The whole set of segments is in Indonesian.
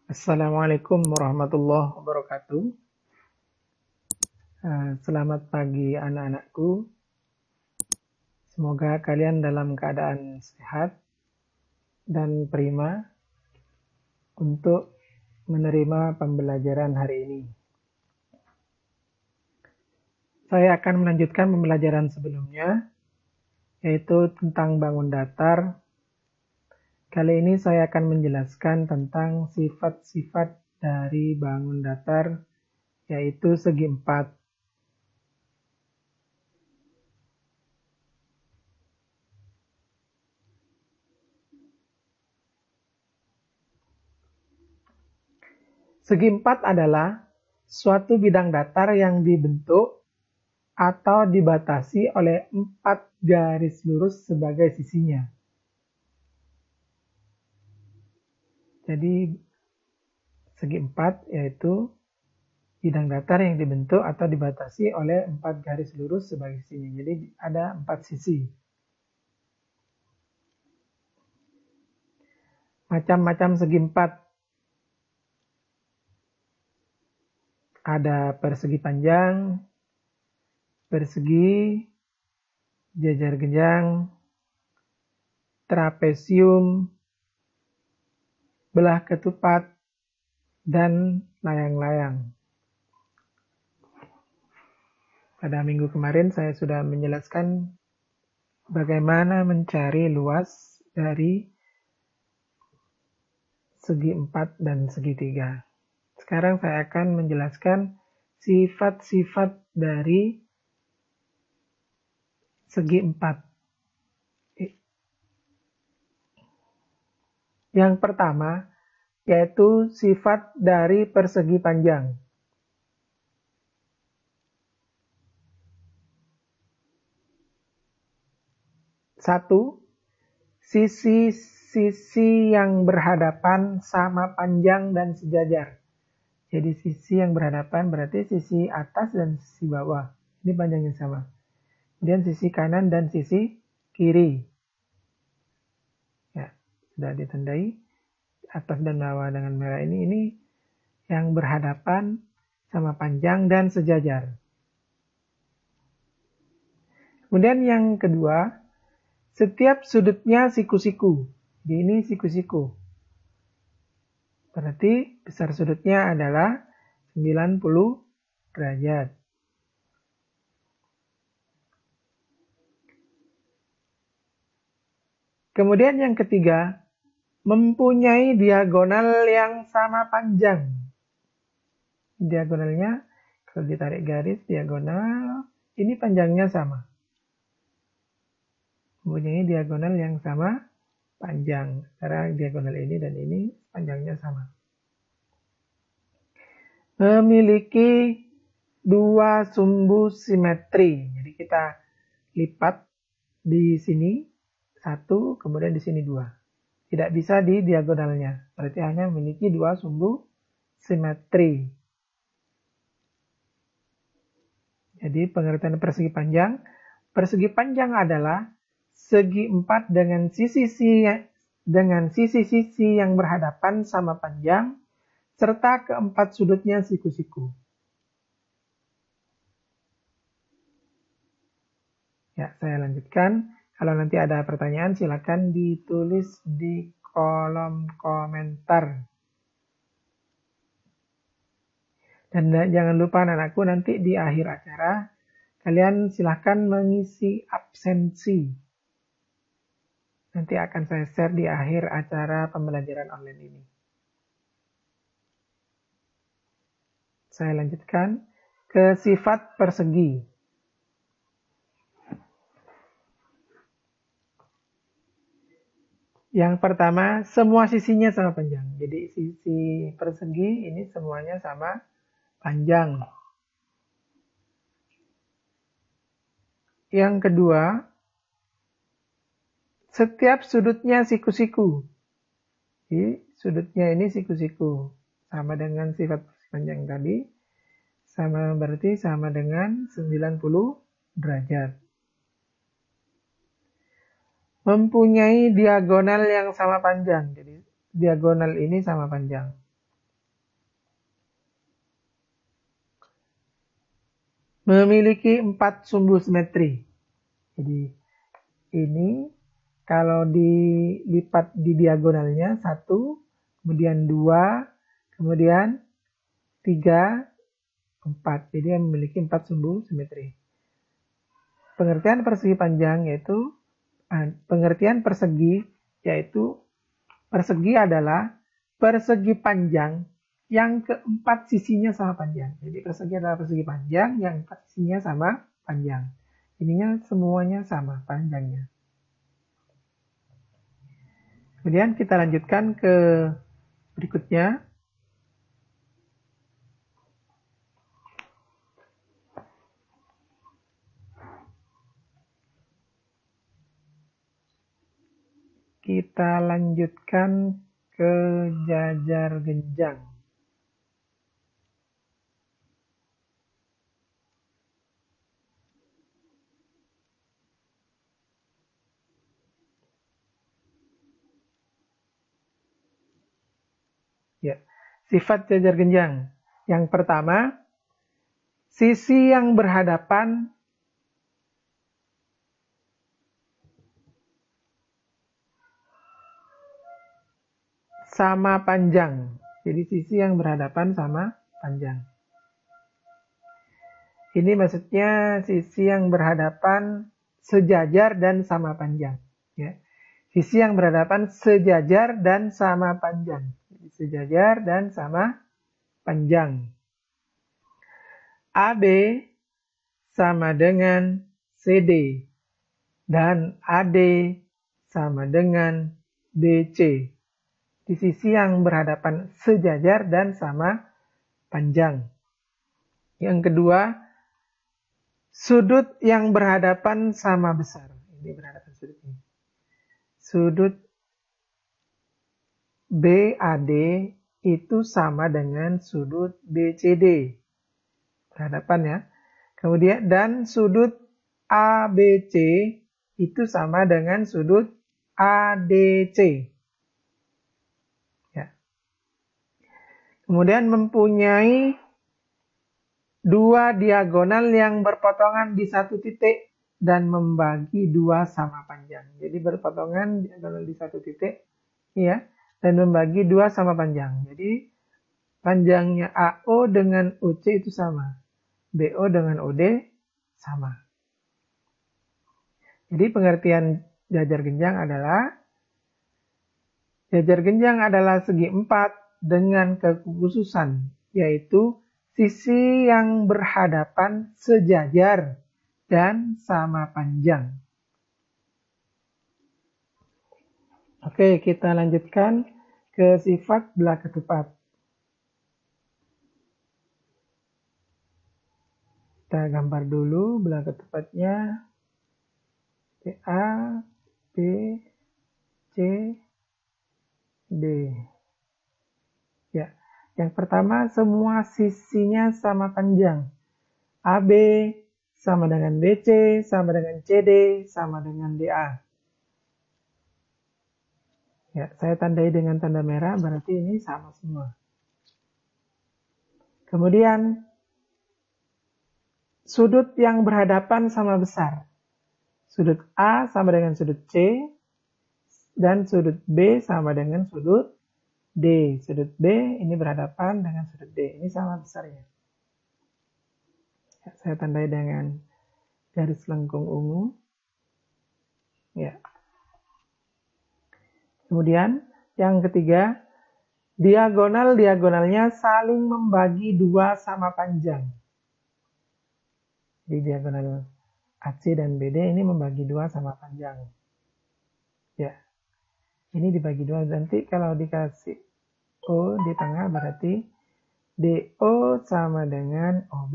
Assalamualaikum warahmatullahi wabarakatuh. Selamat pagi anak-anakku. Semoga kalian dalam keadaan sehat dan prima untuk menerima pembelajaran hari ini. Saya akan melanjutkan pembelajaran sebelumnya, yaitu tentang bangun datar. Kali ini saya akan menjelaskan tentang sifat-sifat dari bangun datar, yaitu segi empat. Segi empat adalah suatu bidang datar yang dibentuk atau dibatasi oleh 4 garis lurus sebagai sisinya. Jadi segi empat yaitu bidang datar yang dibentuk atau dibatasi oleh 4 garis lurus sebagai sisinya. Jadi ada 4 sisi. Macam-macam segi empat. Ada persegi panjang, persegi, jajar genjang, trapesium, belah ketupat, dan layang-layang. Pada minggu kemarin saya sudah menjelaskan bagaimana mencari luas dari segi 4 dan segi 3. Sekarang saya akan menjelaskan sifat-sifat dari segi 4. Yang pertama yaitu sifat dari persegi panjang. Satu, sisi-sisi yang berhadapan sama panjang dan sejajar. Jadi sisi yang berhadapan berarti sisi atas dan sisi bawah. Ini panjangnya sama. Kemudian sisi kanan dan sisi kiri. Ya, sudah ditandai atas dan bawah dengan merah ini yang berhadapan sama panjang dan sejajar. Kemudian yang kedua, setiap sudutnya siku-siku. Jadi ini siku-siku. Berarti besar sudutnya adalah 90 derajat. Kemudian yang ketiga, mempunyai diagonal yang sama panjang. Diagonalnya, kalau ditarik garis diagonal, ini panjangnya sama. Mempunyai diagonal yang sama panjang. Karena diagonal ini dan ini panjangnya sama. Memiliki 2 sumbu simetri. Jadi kita lipat di sini 1, kemudian di sini 2. Tidak bisa di diagonalnya. Berarti hanya memiliki 2 sumbu simetri. Jadi pengertian persegi panjang. Persegi panjang adalah segi 4 dengan sisi-sisi yang berhadapan sama panjang, serta keempat sudutnya siku-siku. Ya, saya lanjutkan. Kalau nanti ada pertanyaan, silakan ditulis di kolom komentar. Dan jangan lupa anak-anakku, nanti di akhir acara, kalian silakan mengisi absensi. Nanti akan saya share di akhir acara pembelajaran online ini. Saya lanjutkan ke sifat persegi. Yang pertama, semua sisinya sama panjang. Jadi sisi persegi ini semuanya sama panjang. Yang kedua, setiap sudutnya siku-siku. Jadi sudutnya ini siku-siku. Sama dengan sifat panjang tadi. Berarti sama dengan 90 derajat. Mempunyai diagonal yang sama panjang. Jadi diagonal ini sama panjang. memiliki 4 sumbu simetri. Jadi ini kalau dilipat di diagonalnya 1, kemudian 2, kemudian 3, 4. Jadi memiliki 4 sumbu simetri. Pengertian persegi panjang yaitu persegi adalah persegi panjang yang keempat sisinya sama panjang. Jadi persegi adalah persegi panjang yang 4 sisinya sama panjang. Ininya semuanya sama panjangnya. Kemudian kita lanjutkan ke berikutnya. Kita lanjutkan ke jajar genjang. Ya, sifat jajar genjang. Yang pertama, sisi yang berhadapan sama panjang. Jadi sisi yang berhadapan sama panjang. Ini maksudnya sisi yang berhadapan sejajar dan sama panjang. Ya. Sisi yang berhadapan sejajar dan sama panjang. Sejajar dan sama panjang. AB sama dengan CD. Dan AD sama dengan BC. Di sisi yang berhadapan sejajar dan sama panjang. Yang kedua, sudut yang berhadapan sama besar. Ini berhadapan sudut ini. Sudut BAD itu sama dengan sudut BCD. Berhadapan ya. Kemudian dan sudut ABC itu sama dengan sudut ADC. Ya. Kemudian mempunyai dua diagonal yang berpotongan di satu titik dan membagi dua sama panjang. Jadi berpotongan diagonal di satu titik, ya, dan membagi dua sama panjang. Jadi panjangnya AO dengan OC itu sama, BO dengan OD sama. Jadi pengertian jajar genjang adalah segi empat dengan kekhususan, yaitu sisi yang berhadapan sejajar dan sama panjang. Oke, kita lanjutkan ke sifat belah ketupat. Kita gambar dulu belah ketupatnya. A, B, C, D. Ya, yang pertama semua sisinya sama panjang. AB sama dengan BC, sama dengan CD, sama dengan DA. Ya, saya tandai dengan tanda merah, berarti ini sama semua. Kemudian, sudut yang berhadapan sama besar. Sudut A sama dengan sudut C, dan sudut B sama dengan sudut D. Sudut B ini berhadapan dengan sudut D. Ini sama besarnya. Ya, saya tandai dengan garis lengkung ungu. Ya. Kemudian yang ketiga, diagonalnya saling membagi dua sama panjang. Jadi diagonal AC dan BD ini membagi dua sama panjang. Ya, ini dibagi dua. Nanti kalau dikasih O di tengah berarti DO sama dengan OB,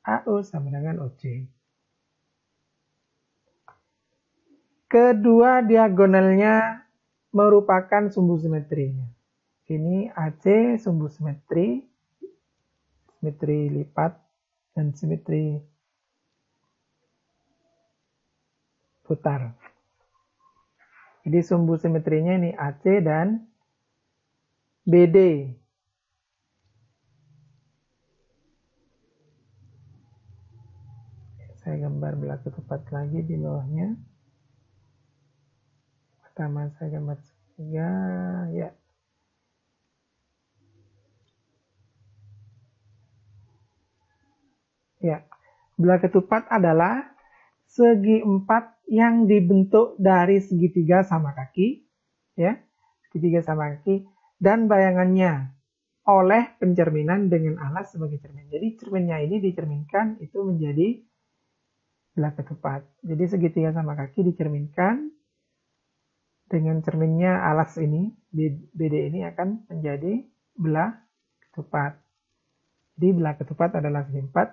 AO sama dengan OC. Kedua diagonalnya merupakan sumbu simetrinya. Ini AC sumbu simetri lipat dan simetri putar. Jadi sumbu simetrinya ini AC dan BD. Saya gambar belah ketupat lagi di bawahnya. Pertama saya gambar segitiga, ya. Ya, belah ketupat adalah segi empat yang dibentuk dari segitiga sama kaki, ya, segitiga sama kaki, dan bayangannya oleh pencerminan dengan alas sebagai cermin. Jadi cerminnya ini dicerminkan itu menjadi belah ketupat. Jadi segitiga sama kaki dicerminkan dengan cerminnya alas ini, BD ini akan menjadi belah ketupat. Jadi belah ketupat adalah segi empat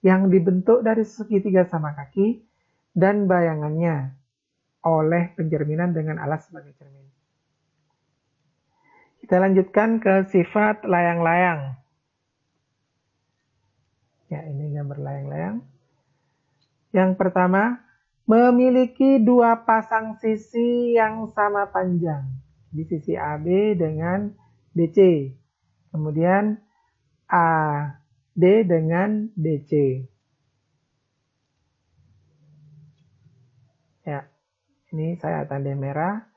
yang dibentuk dari segitiga sama kaki dan bayangannya oleh pencerminan dengan alas sebagai cermin. Kita lanjutkan ke sifat layang-layang. Ya, ini gambar layang-layang. Yang pertama, memiliki dua pasang sisi yang sama panjang. Di sisi AB dengan BC. Kemudian AD dengan DC. Ya, ini saya tanda merah.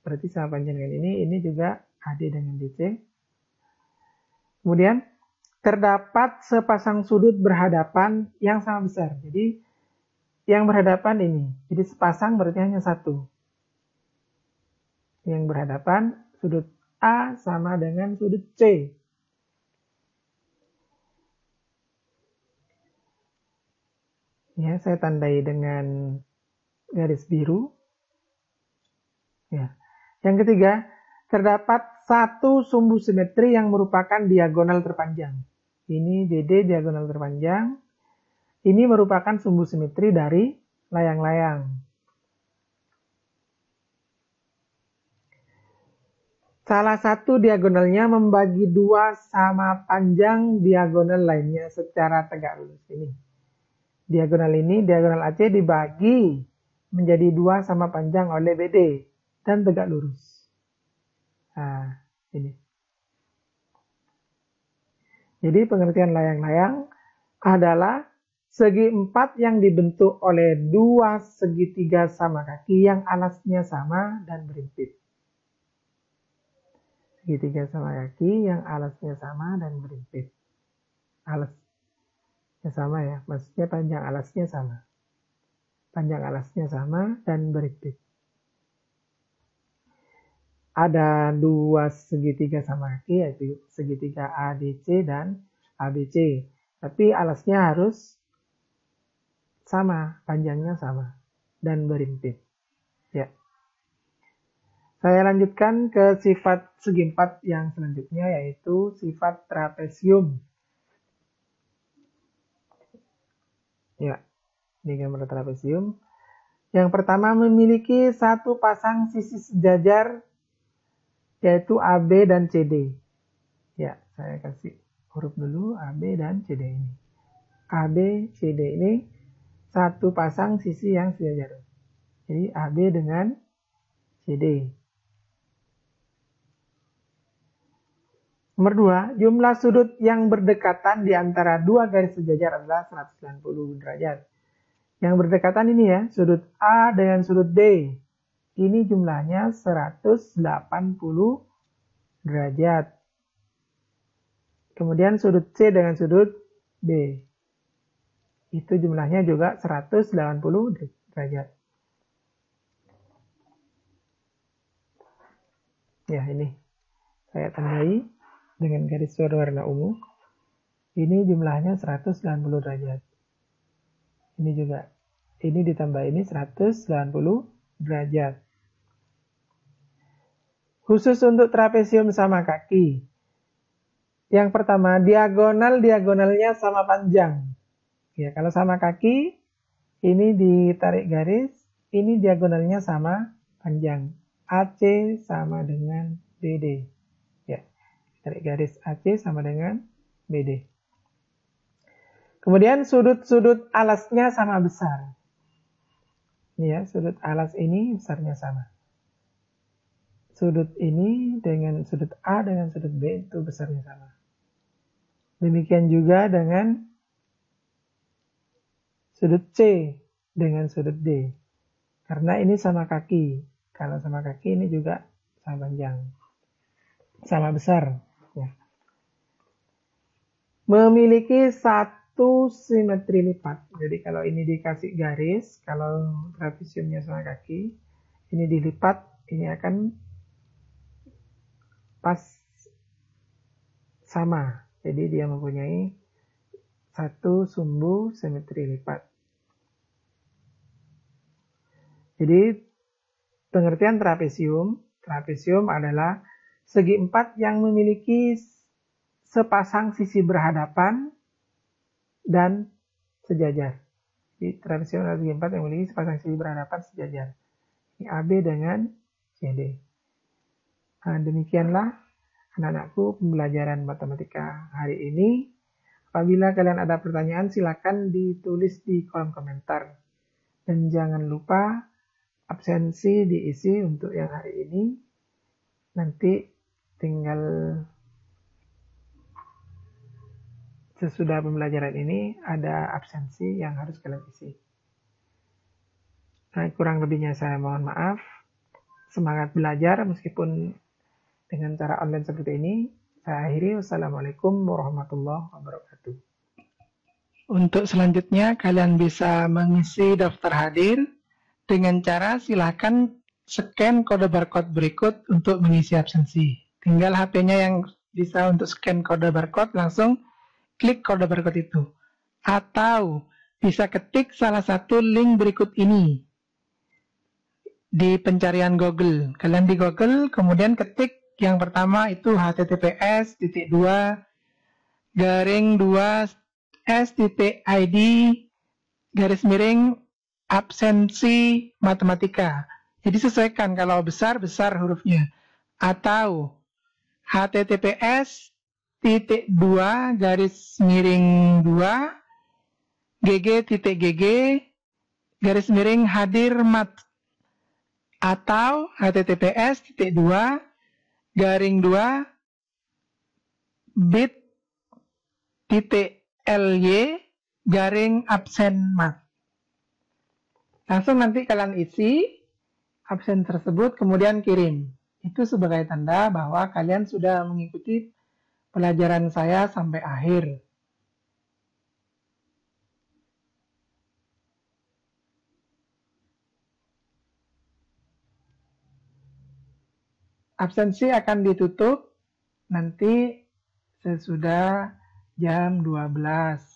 Berarti sama panjang dengan ini juga AD dengan DC. Kemudian terdapat sepasang sudut berhadapan yang sama besar. Jadi yang berhadapan ini. Jadi sepasang berarti hanya satu. Yang berhadapan sudut A sama dengan sudut C. Ya, saya tandai dengan garis biru. Ya. Yang ketiga, terdapat satu sumbu simetri yang merupakan diagonal terpanjang. Ini DD diagonal terpanjang. Ini merupakan sumbu simetri dari layang-layang. Salah satu diagonalnya membagi dua sama panjang diagonal lainnya secara tegak lurus. Ini. Diagonal ini, diagonal AC dibagi menjadi dua sama panjang oleh BD dan tegak lurus. Nah, ini. Jadi pengertian layang-layang adalah segi empat yang dibentuk oleh dua segitiga sama kaki yang alasnya sama dan berimpit. Segitiga sama kaki yang alasnya sama dan berimpit. Alasnya sama ya, maksudnya panjang alasnya sama. Panjang alasnya sama dan berimpit. Ada dua segitiga sama kaki, yaitu segitiga ADC dan ABC. Tapi alasnya harus sama, panjangnya sama, dan berimpit. Ya. Saya lanjutkan ke sifat segi empat yang selanjutnya, yaitu sifat trapesium. Ya, ini gambar trapesium. Yang pertama memiliki satu pasang sisi sejajar, yaitu AB dan CD. Ya, saya kasih huruf dulu, AB dan CD ini. AB, CD ini satu pasang sisi yang sejajar. Jadi AB dengan CD. Nomor 2, jumlah sudut yang berdekatan di antara dua garis sejajar adalah 190 derajat. Yang berdekatan ini ya, sudut A dengan sudut D. Ini jumlahnya 180 derajat. Kemudian sudut C dengan sudut B. Itu jumlahnya juga 180 derajat. Ya, ini saya tandai dengan garis berwarna ungu. Ini jumlahnya 190 derajat. Ini juga. Ini ditambah ini 190 derajat. Khusus untuk trapesium sama kaki. Yang pertama, diagonalnya sama panjang. Ya, kalau sama kaki, ini ditarik garis, ini diagonalnya sama panjang. AC sama dengan BD. Ya, tarik garis AC sama dengan BD. Kemudian sudut-sudut alasnya sama besar. Ini ya, sudut alas ini besarnya sama. Sudut ini dengan sudut A dengan sudut B itu besarnya sama. Demikian juga dengan sudut C dengan sudut D. Karena ini sama kaki. Kalau sama kaki ini juga sama panjang. Sama besar. Ya. Memiliki satu simetri lipat. Jadi kalau ini dikasih garis, kalau trapesiumnya sama kaki, ini dilipat, ini akan pas sama. Jadi dia mempunyai satu sumbu simetri lipat. Jadi pengertian trapesium adalah segi empat yang memiliki sepasang sisi berhadapan dan sejajar. Jadi trapesium adalah segi empat yang memiliki sepasang sisi berhadapan sejajar. Ini AB dengan CD. Nah, demikianlah anak-anakku pembelajaran matematika hari ini. Apabila kalian ada pertanyaan, silakan ditulis di kolom komentar. Dan jangan lupa absensi diisi untuk yang hari ini. Nanti tinggal sesudah pembelajaran ini ada absensi yang harus kalian isi. Nah, kurang lebihnya saya mohon maaf. Semangat belajar meskipun dengan cara online seperti ini. Saya akhiri. Wassalamualaikum warahmatullahi wabarakatuh. Untuk selanjutnya kalian bisa mengisi daftar hadir dengan cara silakan scan kode barcode berikut untuk mengisi absensi. Tinggal HP-nya yang bisa untuk scan kode barcode, langsung klik kode barcode itu. Atau bisa ketik salah satu link berikut ini di pencarian Google. Kalian di Google, kemudian ketik yang pertama itu https://2s.id/absensi matematika. Jadi sesuaikan, kalau besar hurufnya. Atau https://2gg.gg/hadirmat atau https://bit.ly/absenmat. Langsung nanti kalian isi absen tersebut, kemudian kirim. Itu sebagai tanda bahwa kalian sudah mengikuti pelajaran saya sampai akhir. Absensi akan ditutup nanti sesudah jam 12.